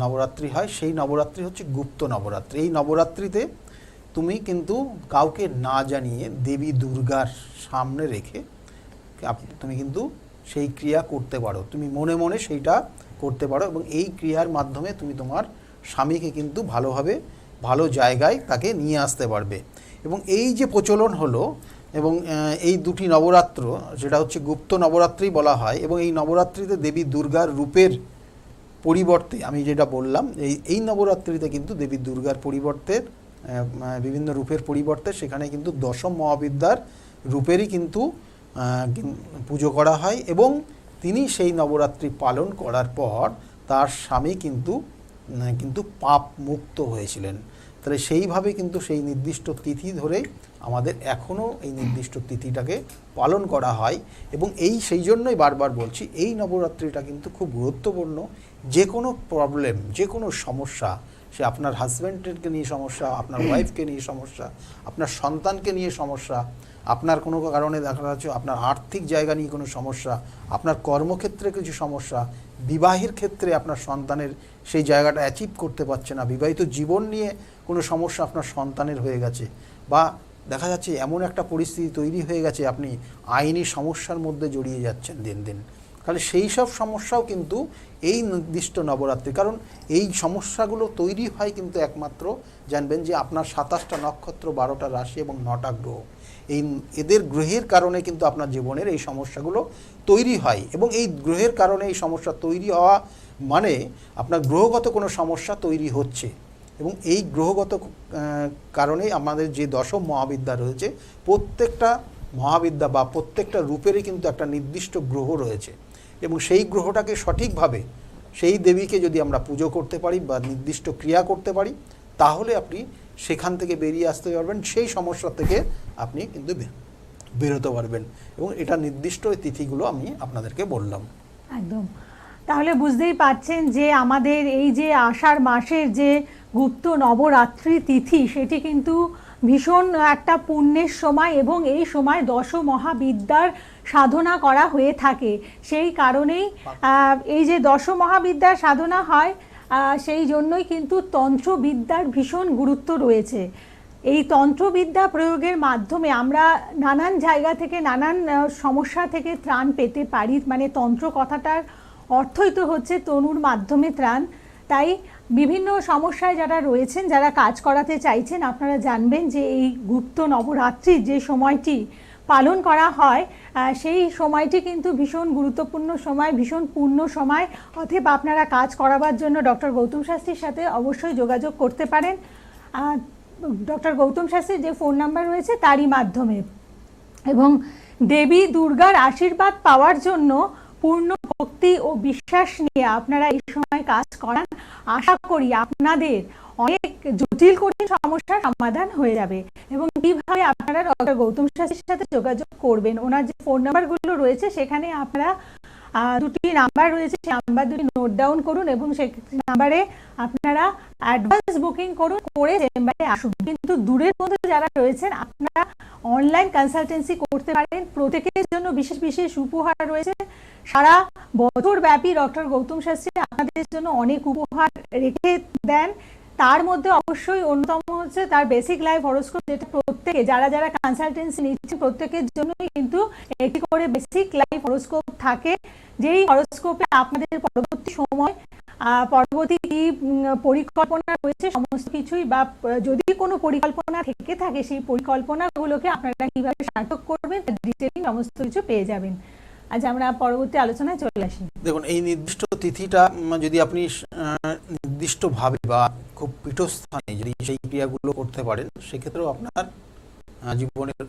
নবরাত্রি হয়। সেই নবরাত্রি হচ্ছে গুপ্ত নবরাত্রি। এই নবরাত্রিতে তুমি কিন্তু কাউকে না জানিয়ে দেবী দুর্গার সামনে রেখে তুমি কিন্তু সেই ক্রিয়া করতে পারো, তুমি মনে মনে সেইটা করতে পারো, এবং এই ক্রিয়ার মাধ্যমে তুমি তোমার স্বামীকে কিন্তু ভালোভাবে ভালো জায়গায় তাকে নিয়ে আসতে পারবে। এবং এই যে প্রচলন হলো, এবং এই দুটি নবরাত্র যেটা হচ্ছে গুপ্ত নবরাত্রি বলা হয়, এবং এই নবরাত্রিতে দেবী দুর্গার রূপের পরিবর্তে আমি যেটা বললাম, এই নবরাত্রিতে কিন্তু দেবী দুর্গার পরিবর্তে বিভিন্ন রূপের পরিবর্তে সেখানে কিন্তু দশম মহাবিদ্যার রূপেরই কিন্তু পুজো করা হয়, এবং তিনি সেই নবরাত্রি পালন করার পর তার স্বামী কিন্তু পাপ মুক্ত হয়েছিলেন। তাহলে সেইভাবে কিন্তু সেই নির্দিষ্ট তিথি ধরেই আমাদের এখনও এই নির্দিষ্ট তিথিটাকে পালন করা হয়। এবং সেই জন্যই বারবার বলছি, এই নবরাত্রিটা কিন্তু খুব গুরুত্বপূর্ণ। যে কোনো প্রবলেম, যে কোনো সমস্যা, সে আপনার হাজব্যান্ডকে নিয়ে সমস্যা, আপনার ওয়াইফকে নিয়ে সমস্যা, আপনার সন্তানকে নিয়ে সমস্যা, আপনার কোনো কারণে দেখা যাচ্ছে আপনার আর্থিক জায়গা নিয়ে কোনো সমস্যা, আপনার কর্মক্ষেত্রে কিছু সমস্যা, বিবাহের ক্ষেত্রে আপনার সন্তানের সেই জায়গাটা অ্যাচিভ করতে পারছে না, বিবাহিত জীবন নিয়ে কোনো সমস্যা আপনার সন্তানের হয়ে গেছে, বা দেখা যাচ্ছে এমন একটা পরিস্থিতি তৈরি হয়ে গেছে আপনি আইনি সমস্যার মধ্যে জড়িয়ে যাচ্ছেন দিন দিন, তাহলে সেই সব সমস্যাও কিন্তু এই নির্দিষ্ট নবরাত্রি, কারণ এই সমস্যাগুলো তৈরি হয় কিন্তু একমাত্র জানবেন যে আপনার 27টা নক্ষত্র, 12টা রাশি এবং 9টা গ্রহ, এদের গ্রহের কারণে কিন্তু আপনার জীবনের এই সমস্যাগুলো তৈরি হয়। এবং এই গ্রহের কারণে এই সমস্যা তৈরি হওয়া মানে আপনার গ্রহগত কোনো সমস্যা তৈরি হচ্ছে, এবং এই গ্রহগত কারণেই আমাদের যে দশম মহাবিদ্যা রয়েছে, প্রত্যেকটা মহাবিদ্যা বা প্রত্যেকটা রূপেরই কিন্তু একটা নির্দিষ্ট গ্রহ রয়েছে, এবং সেই গ্রহটাকে সঠিকভাবে সেই দেবীকে যদি আমরা পুজো করতে পারি বা নির্দিষ্ট ক্রিয়া করতে পারি, তাহলে আপনি সেখান থেকে বেরিয়ে আসতে পারবেন, সেই সমস্যা থেকে আপনি কিন্তু বেরোতে পারবেন। এবং এটা নির্দিষ্ট ওই তিথিগুলো আমি আপনাদেরকে বললাম। একদম। তাহলে বুঝতেই পারছেন যে আমাদের এই যে আষাঢ় মাসের যে গুপ্ত নবরাত্রি তিথি, সেটি কিন্তু ভীষণ একটা পুণ্যের সময়, এবং এই সময় দশ মহাবিদ্যার সাধনা করা হয়ে থাকে। সেই কারণেই এই যে দশ মহাবিদ্যার সাধনা হয়, সেই জন্যই কিন্তু তন্ত্রবিদ্যার ভীষণ গুরুত্ব রয়েছে। এই তন্ত্রবিদ্যা প্রয়োগের মাধ্যমে আমরা নানান জায়গা থেকে নানান সমস্যা থেকে ত্রাণ পেতে পারি। মানে তন্ত্র কথাটার অর্থই তো হচ্ছে তনুর মাধ্যমে ত্রাণ। তাই বিভিন্ন সমস্যায় যারা রয়েছেন, যারা কাজ করাতে চাইছেন, আপনারা জানবেন যে এই গুপ্ত নবরাত্রির যে সময়টি পালন করা হয়, সেই সময়টি কিন্তু ভীষণ গুরুত্বপূর্ণ সময়, ভীষণ পূর্ণ সময়। অতএব আপনারা কাজ করাবার জন্য ডক্টর গৌতম শাস্ত্রীর সাথে অবশ্যই যোগাযোগ করতে পারেন। ডক্টর গৌতম শাস্ত্রীর যে ফোন নাম্বার রয়েছে তারই মাধ্যমে। এবং দেবী দুর্গার আশীর্বাদ পাওয়ার জন্য পূর্ণ ভক্তি ও বিশ্বাস নিয়ে আপনারা এই সময় কাজ করান। আশা করি আপনাদের অনেক জটিল কঠিন সমস্যার সমাধান হয়ে যাবে। এবং কিভাবে আপনারা ডক্টর গৌতম শাস্ত্রীর সাথে যোগাযোগ করবেন, ওনার যে ফোন নাম্বারগুলো রয়েছে সেখানে আপনারা দুটি নাম্বার রয়েছে, সেই নাম্বার দুটি নোট ডাউন করুন, এবং সেই নাম্বারে আপনারা অ্যাডভান্স বুকিং করুন, করে চেম্বারে আসুন। কিন্তু দূরের মধ্যে যারা রয়েছেন, আপনারা অনলাইন কনসালটেন্সি করতে পারেন। প্রত্যেকের জন্য বিশেষ বিশেষ উপহার রয়েছে। সারা বছর ব্যাপী ডক্টর গৌতম শাস্ত্রী আপনাদের জন্য অনেক উপহার রেখে দেন। তার মধ্যে অবশ্যই অন্যতম হচ্ছে তার বেসিক লাইফ হরোস্কোপ, যেটা প্রত্যেকে যারা যারা কনসালটেন্সি নিচ্ছে প্রত্যেকের জন্যই কিন্তু একটি করে বেসিক লাইফ হরোস্কোপ থাকে, যেই হরোস্কোপে আপনাদের পরবর্তী সময় পরবর্তী কি পরিকল্পনা রয়েছে সমস্ত কিছুই, বা যদি কোনো পরিকল্পনা থেকে থাকে সেই পরিকল্পনাগুলোকে আপনারা কিভাবে সার্থক করবেন ডিটেইলিং সমস্ত কিছু পেয়ে যাবেন। আজ আমরা পরবর্তী আলোচনায় চলে আসি। দেখুন, এই নির্দিষ্ট তিথিটা যদি আপনি নির্দিষ্টভাবে বা খুব পীঠস্থানে যদি সেই ক্রিয়াগুলো করতে পারেন, সেক্ষেত্রেও আপনার জীবনের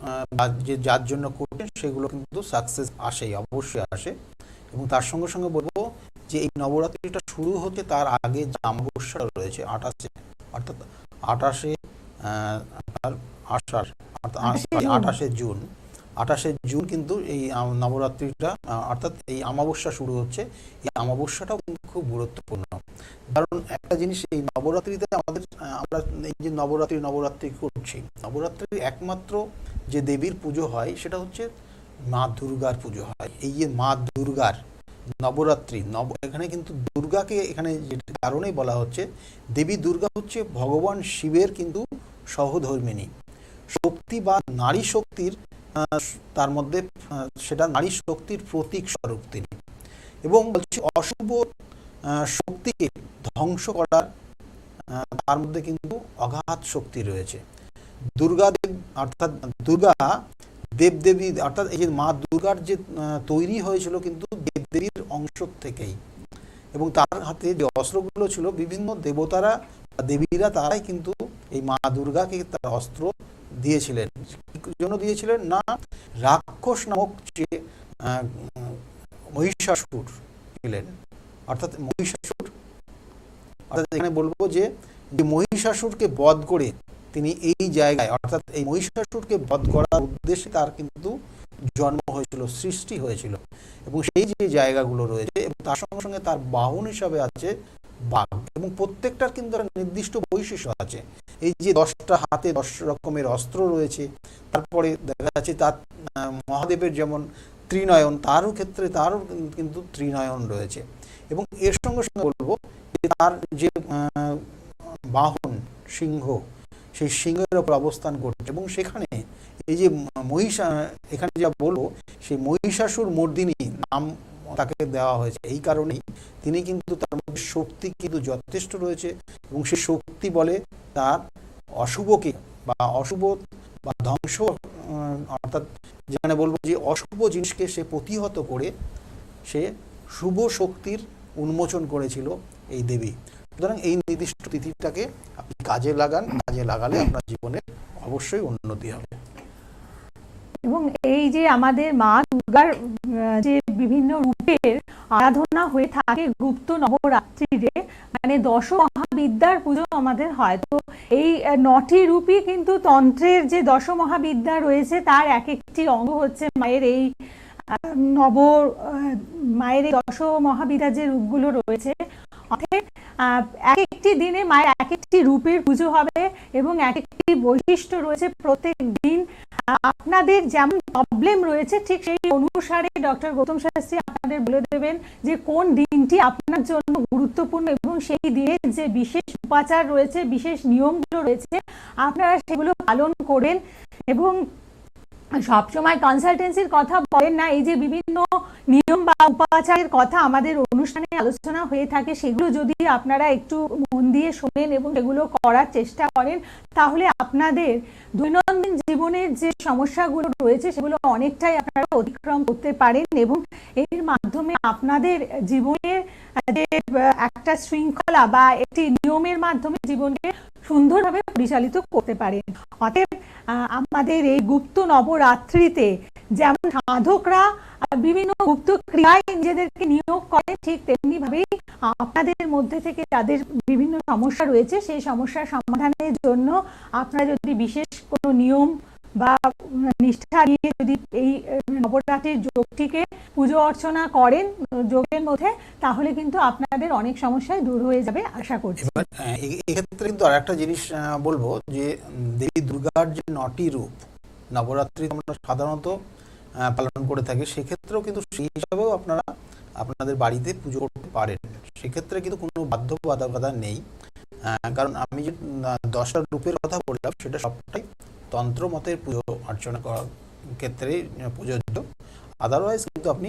যে যার জন্য করছেন সেগুলো কিন্তু সাকসেস আসেই, অবশ্যই আসে। এবং তার সঙ্গে সঙ্গে বলবো যে এই নবরাত্রিটা শুরু হচ্ছে তার আগে যে অমাবস্যাটা রয়েছে 28 অর্থাৎ 28 আষাঢ়, 28 জুন কিন্তু এই নবরাত্রিটা অর্থাৎ এই অমাবস্যা শুরু হচ্ছে। এই অমাবস্যাটাও কিন্তু খুব গুরুত্বপূর্ণ, কারণ একটা জিনিস, এই নবরাত্রিতে আমরা এই যে নবরাত্রি করছি, নবরাত্রির একমাত্র যে দেবীর পুজো হয় সেটা হচ্ছে মা দুর্গার পুজো হয়। এই যে মা দুর্গার নবরাত্রি এখানে কিন্তু দুর্গাকে এখানে যে কারণেই বলা হচ্ছে, দেবী দুর্গা হচ্ছে ভগবান শিবের কিন্তু সহধর্মিণী শক্তি বা নারী শক্তির তার মধ্যে সেটা নারী শক্তির প্রতীক স্বরূপ তিনি। এবং বলছি অশুভ শক্তিকে ধ্বংস করার তার মধ্যে কিন্তু অগাধ শক্তি রয়েছে। দুর্গাদেব অর্থাৎ দুর্গা দেবদেবী অর্থাৎ এই যে মা দুর্গার যে তৈরি হয়েছিল কিন্তু দেবদেবীর অংশ থেকেই, এবং তার হাতে যে অস্ত্রগুলো ছিল বিভিন্ন দেবতারা দেবীরা তারাই কিন্তু এই মা দুর্গাকে তার অস্ত্র দিয়েছিলেন। কি জন্য দিয়েছিলেন না, রাক্ষস নামক যে মহিষাসুর ছিলেন, অর্থাৎ মহিষাসুর অর্থাৎ এখানে বলবো যে মহিষাসুরকে বধ করে তিনি এই জায়গায় অর্থাৎ এই মহিষাসুরকে বধ করার উদ্দেশ্যে তার কিন্তু জন্ম হয়েছিল, সৃষ্টি হয়েছিল। এবং সেই যে জায়গাগুলো রয়েছে এবং তার সঙ্গে সঙ্গে তার বাহন হিসাবে আছে বাঘ, এবং প্রত্যেকটার কিন্তু একটা নির্দিষ্ট বৈশিষ্ট্য আছে। এই যে 10টা হাতে 10 রকমের অস্ত্র রয়েছে, তারপরে দেখা যাচ্ছে তার মহাদেবের যেমন ত্রিনয়ন, তারও ক্ষেত্রে তারও কিন্তু ত্রিনয়ন রয়েছে। এবং এর সঙ্গে সঙ্গে বলবো যে তার যে বাহন সিংহ, সেই সিংহের ওপর অবস্থান করছে, এবং সেখানে এই যে এখানে যা বলবো সেই মহিষাসুর মর্দিনী নাম তাকে দেওয়া হয়েছে এই কারণেই তিনি কিন্তু তার মধ্যে শক্তি কিন্তু যথেষ্ট রয়েছে, এবং সেই শক্তি বলে তার অশুভকে বা অশুভ বা ধ্বংস অর্থাৎ যেখানে বলবো যে অশুভ জিনিসকে সে প্রতিহত করে সে শুভ শক্তির উন্মোচন করেছিল এই দেবী। সুতরাং এই নির্দিষ্ট তিথিটাকে আপনি কাজে লাগান, কাজে লাগালে আপনার জীবনে অবশ্যই উন্নতি হবে। এবং এই যে আমাদের মা দুর্গার যে বিভিন্ন রূপের আরাধনা হয়ে থাকে গুপ্ত নবরাত্রিতে, মানে 10 মহাবিদ্যার পুজো আমাদের হয়। তো এই 9টি রূপই কিন্তু তন্ত্রের যে 10 মহাবিদ্যা রয়েছে তার এক একটি অঙ্গ হচ্ছে মায়ের এই মায়ের এই 10 মহাবিদ্যার যে রূপগুলো রয়েছে। অর্থাৎ এক একটি দিনে মায়ের এক একটি রূপের পুজো হবে এবং এক একটি বৈশিষ্ট্য রয়েছে। প্রত্যেক দিন আপনাদের যেমন প্রবলেম রয়েছে ঠিক সেই অনুসারে ডক্টর গৌতম শাস্ত্রী আপনাদের বলে দেবেন যে কোন দিনটি আপনার জন্য গুরুত্বপূর্ণ, এবং সেই দিনের যে বিশেষ উপাচার রয়েছে, বিশেষ নিয়মগুলো রয়েছে আপনারা সেগুলো পালন করেন। এবং সবসময় কনসালটেন্সির কথা বলেন না, এই যে বিভিন্ন নিয়ম বা উপাচারের কথা আমাদের অনুষ্ঠানে আলোচনা হয়ে থাকে, সেগুলো যদি আপনারা একটু মন দিয়ে শোনেন এবং সেগুলো করার চেষ্টা করেন, তাহলে আপনাদের দৈনন্দিন জীবনের যে সমস্যাগুলো রয়েছে সেগুলো অনেকটাই আপনারা অতিক্রম করতে পারেন, এবং এর মাধ্যমে আপনাদের জীবনের যে একটা শৃঙ্খলা বা একটি নিয়মের মাধ্যমে জীবনকে সুন্দরভাবে পরিচালিত করতে পারেন। অতএব আমাদের এই গুপ্ত নবরাত্রিতে যেমন সাধকরা বিভিন্ন গুপ্ত ক্রিয়ায় নিজেদেরকে নিয়োগ করে, ঠিক তেমনি ভাবেই আপনাদের মধ্যে থেকে যাদের বিভিন্ন সমস্যা রয়েছে সেই সমস্যার সমাধানের জন্য আপনারা যদি বিশেষ কোনো নিয়ম বা নিষ্ঠা নিয়ে যদি এই নবরাত্রির যোগটিকে পুজো অর্চনা করেন যোগের মধ্যে, তাহলে কিন্তু আপনাদের অনেক সমস্যায় দূর হয়ে যাবে আশা করছি। এক্ষেত্রে কিন্তু আর একটা জিনিস বলবো যে দেবী দুর্গার যে 9টি রূপ নবরাত্রি আমরা সাধারণত পালন করে থাকি, সেক্ষেত্রেও কিন্তু সেই হিসাবেও আপনারা আপনাদের বাড়িতে পুজো করতে পারেন। সেক্ষেত্রে কিন্তু কোনো বাধ্যবাধকতা নেই, কারণ আমি যে 10টা রূপের কথা বললাম সেটা সবটাই তন্ত্র মতের পুজো অর্চনা করার ক্ষেত্রে প্রযোজ্য। আদারওয়াইজ কিন্তু আপনি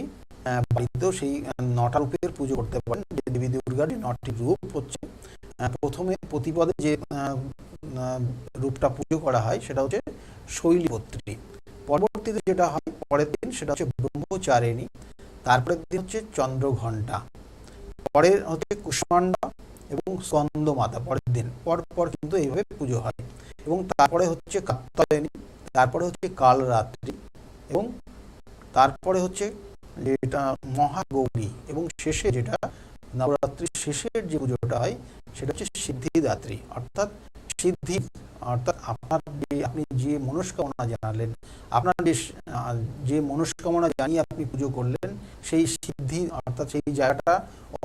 বাড়িতেও সেই 9টা রূপের পুজো করতে পারেন। দেবী দুর্গার 9টি রূপ হচ্ছে, প্রথমে প্রতিপদে যে রূপটা পুজো করা হয় সেটা হচ্ছে শৈলপত্রী, পরবর্তীতে যেটা হয় পরের দিন সেটা হচ্ছে ব্রহ্মচারিণী, তারপরের দিন হচ্ছে চন্দ্রঘণ্টা, পরের হচ্ছে কুষ্মাণ্ডা এবং স্কন্দমাতা, পরের দিন পর কিন্তু এইভাবে পুজো হয়। এবং তারপরে হচ্ছে কাত্যায়নী, তারপরে হচ্ছে কালরাত্রি, এবং তারপরে হচ্ছে যেটা মহাগৌরী, এবং শেষে যেটা নবরাত্রির শেষের যে পুজোটা হয় সেটা হচ্ছে সিদ্ধিদাত্রী, অর্থাৎ সিদ্ধি, অর্থাৎ আপনার যে আপনি যে মনস্কামনা জানালেন, আপনার যে মনস্কামনা জানিয়ে আপনি পুজো করলেন, সেই সিদ্ধি অর্থাৎ সেই জায়গাটা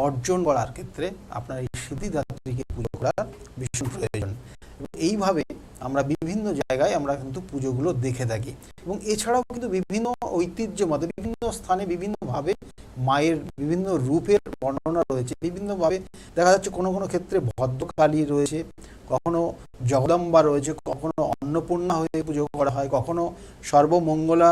অর্জন করার ক্ষেত্রে আপনার এই সিদ্ধিদাত্রীকে পুজো করা ভীষণ প্রয়োজন। এবং এইভাবে আমরা বিভিন্ন জায়গায় আমরা কিন্তু পুজোগুলো দেখে থাকি। এবং এছাড়াও কিন্তু বিভিন্ন ঐতিহ্য মতে বিভিন্ন স্থানে বিভিন্নভাবে মায়ের বিভিন্ন রূপের বর্ণনা রয়েছে। বিভিন্নভাবে দেখা যাচ্ছে কোনো কোনো ক্ষেত্রে ভদ্রকালী রয়েছে, কখনো জগদম্বা রয়েছে, কখনো অন্নপূর্ণা হয়ে পুজো করা হয়, কখনো সর্বমঙ্গলা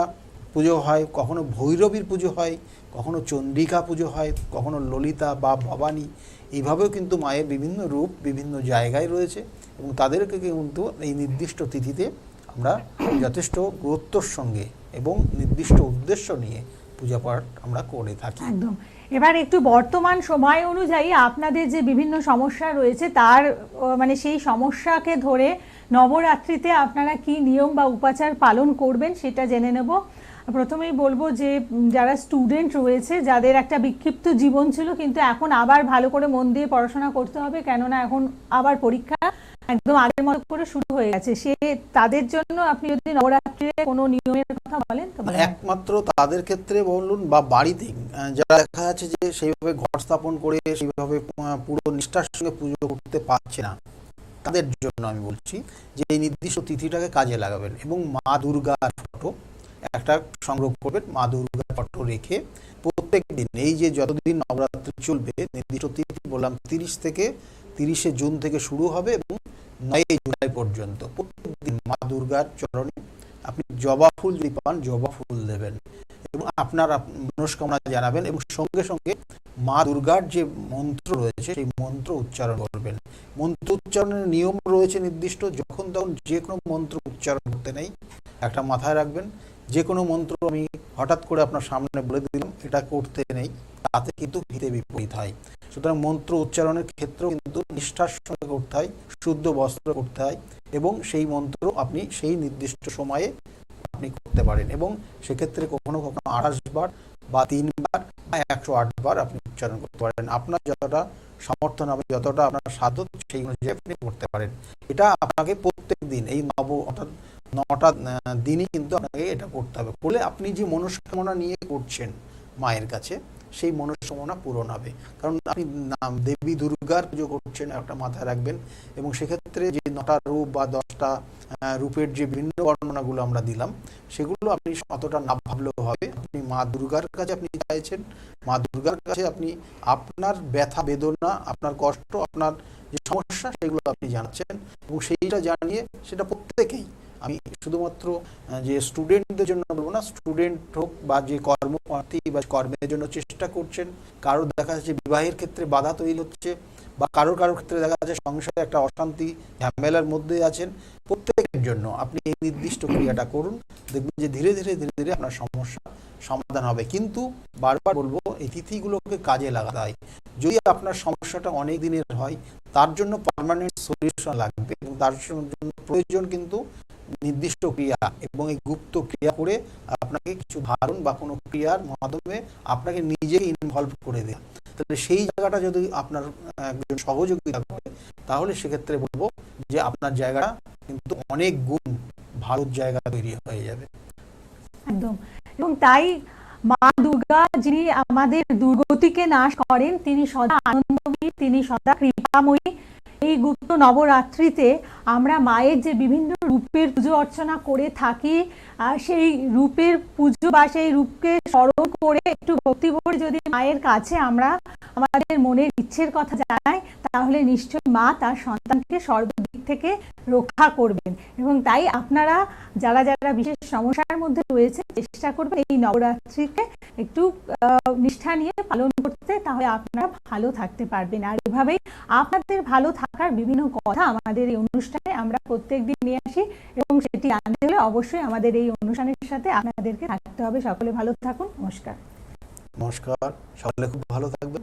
পুজো হয়, কখনো ভৈরবীর পুজো হয়, কখনো চন্দ্রিকা পুজো হয়, কখনো ললিতা বা ভবানী। এইভাবেও কিন্তু মায়ের বিভিন্ন রূপ বিভিন্ন জায়গায় রয়েছে এবং তাদেরকে কিন্তু এই নির্দিষ্ট তিথিতে আমরা যথেষ্ট গুরুত্বর সঙ্গে এবং নির্দিষ্ট উদ্দেশ্য নিয়ে পূজা পাঠ আমরা করে থাকি। একদম। এবার একটু বর্তমান সময় অনুযায়ী আপনাদের যে বিভিন্ন সমস্যা রয়েছে তার মানে সেই সমস্যাকে ধরে নবরাত্রিতে আপনারা কি নিয়ম বা উপাচার পালন করবেন সেটা জেনে নেব। প্রথমেই বলবো যে যারা স্টুডেন্ট রয়েছে, যাদের একটা বিক্ষিপ্ত জীবন ছিল কিন্তু এখন আবার ভালো করে মন দিয়ে পড়াশোনা করতে হবে, কেননা এখন আবার পরীক্ষা একদম আগের মতো করে শুরু হয়ে গেছে, তাদের জন্য আপনি যদি নবরাত্রিতে কোনো নিয়মের কথা বলেন তো একমাত্র তাদের ক্ষেত্রে বলুন বা বাড়িতে যারা দেখা যাচ্ছে যে সেইভাবে ঘর স্থাপন করে সেইভাবে পুরো নিষ্ঠার সঙ্গে পুজো করতে পারছে না, তাদের জন্য আমি বলছি যে এই নির্দিষ্ট তিথিটাকে কাজে লাগাবেন এবং মা দুর্গার ফটো একটা সংগ্রহ করবেন। মা দুর্গার ফটো রেখে প্রত্যেক দিন এই যে যতদিন নবরাত্রি চলবে, নির্দিষ্ট তিথি বললাম 30 জুন থেকে শুরু হবে এবং 9 জুলাই পর্যন্ত প্রত্যেকদিন মা দুর্গার চরণে আপনি জবা ফুল যদি পান জবা ফুল দেবেন এবং আপনার মনস্কামনা জানাবেন এবং সঙ্গে সঙ্গে মা দুর্গার যে মন্ত্র রয়েছে সেই মন্ত্র উচ্চারণ করবেন। মন্ত্র উচ্চারণের নিয়ম রয়েছে নির্দিষ্ট, যখন তখন যে কোনো মন্ত্র উচ্চারণ করতে নেই, একটা মাথায় রাখবেন। যে কোনো মন্ত্র আমি হঠাৎ করে আপনার সামনে বলে দিলাম এটা করতে নেই, তাতে কিন্তু হিতে বিপরীত হয়। সুতরাং মন্ত্র উচ্চারণের ক্ষেত্রেও কিন্তু নিষ্ঠার সঙ্গে করতে হয়, শুদ্ধ বস্ত্র করতে হয় এবং সেই মন্ত্র আপনি সেই নির্দিষ্ট সময়ে আপনি করতে পারেন এবং সেক্ষেত্রে কখনো কখনো 28 বার বা 3 বার বা 108 বার আপনি উচ্চারণ করতে পারেন। আপনার যতটা সমর্থন হবে, যতটা আপনার সাধ্য সেই অনুযায়ী আপনি করতে পারেন। এটা আপনাকে প্রত্যেক দিন এই অর্থাৎ 9টা দিনই কিন্তু আপনাকে এটা করতে হবে। করলে আপনি যে মনস্কামনা নিয়ে করছেন মায়ের কাছে সেই মনস্কামনা পূরণ হবে। কারণ আপনি দেবী দুর্গার পুজো করছেন, একটা মাথায় রাখবেন। এবং সেক্ষেত্রে যে 9টা রূপ বা 10টা রূপের যে ভিন্ন বর্ণনাগুলো আমরা দিলাম সেগুলো আপনি অতটা না ভাবলেও হবে। আপনি মা দুর্গার কাছে আপনি চাইছেন, মা দুর্গার কাছে আপনি আপনার ব্যথা বেদনা, আপনার কষ্ট, আপনার যে সমস্যা সেগুলো আপনি জানাচ্ছেন এবং সেইটা জানিয়ে সেটা প্রত্যেকেই, আমি শুধুমাত্র যে স্টুডেন্টদের জন্য বলবো না, স্টুডেন্ট হোক বা যে কর্মপ্রার্থী বা কর্মের জন্য চেষ্টা করছেন, কারোর দেখা যাচ্ছে বিবাহের ক্ষেত্রে বাধা তৈরি হচ্ছে বা কারোর ক্ষেত্রে দেখা যাচ্ছে সংসারে একটা অশান্তি ঝামেলার মধ্যে আছেন, প্রত্যেকের জন্য আপনি এই নির্দিষ্ট ক্রিয়াটা করুন। দেখবেন যে ধীরে ধীরে আপনার সমস্যা সমাধান হবে। কিন্তু বারবার বলবো এই তিথিগুলোকে কাজে লাগাতে হয়। যদি আপনার সমস্যাটা অনেক দিনের হয় তার জন্য পার্মানেন্ট সলিউশন লাগবে এবং তার জন্য প্রয়োজন কিন্তু নির্দিষ্ট ক্রিয়া এবং এই গুপ্ত ক্রিয়া করে আপনাকে কিছু ধারণ বা কোনো ক্রিয়ার মাধ্যমে আপনাকে নিজেকে ইনভলভ করে দেয়। তাহলে সেই জায়গাটা যদি আপনার একজন সহযোগিতা করে তাহলে সেক্ষেত্রে বলবো যে আপনার জায়গাটা কিন্তু অনেক গুণ ভালো জায়গা তৈরি হয়ে যাবে। একদম। এবং তাই মা দুর্গা যিনি আমাদের দুর্গতিকে নাশ করেন, তিনি সদা আনন্দময়ী, তিনি সদা কৃপাময়ী। এই গুপ্ত নবরাত্রিতে আমরা মায়ের যে বিভিন্ন রূপের পুজো অর্চনা করে থাকি, সেই রূপের পুজো বা সেই রূপকে স্মরণ করে একটু ভক্তি ভরে যদি মায়ের কাছে আমরা আমাদের মনের ইচ্ছের কথা জানাই তাহলে নিশ্চয়ই মা তার সন্তানকে সর্বদিক থেকে রক্ষা করবেন। এবং তাই আপনারা যারা যারা বিশেষ সমস্যার মধ্যে রয়েছে চেষ্টা করবেন এই নবরাত্রিকে একটু নিষ্ঠা নিয়ে পালন করতে, তাহলে আপনারা ভালো থাকতে পারবেন। আর এভাবেই আপনাদের ভালো থাকার বিভিন্ন কথা আমাদের এই অনুষ্ঠানে আমরা প্রত্যেকদিন নিয়ে আসি এবং সেটি জানতে হলে অবশ্যই আমাদের এই অনুষ্ঠানের সাথে আপনাদেরকে থাকতে হবে। সকলে ভালো থাকুন। নমস্কার। নমস্কার, সকলে খুব ভালো থাকবেন।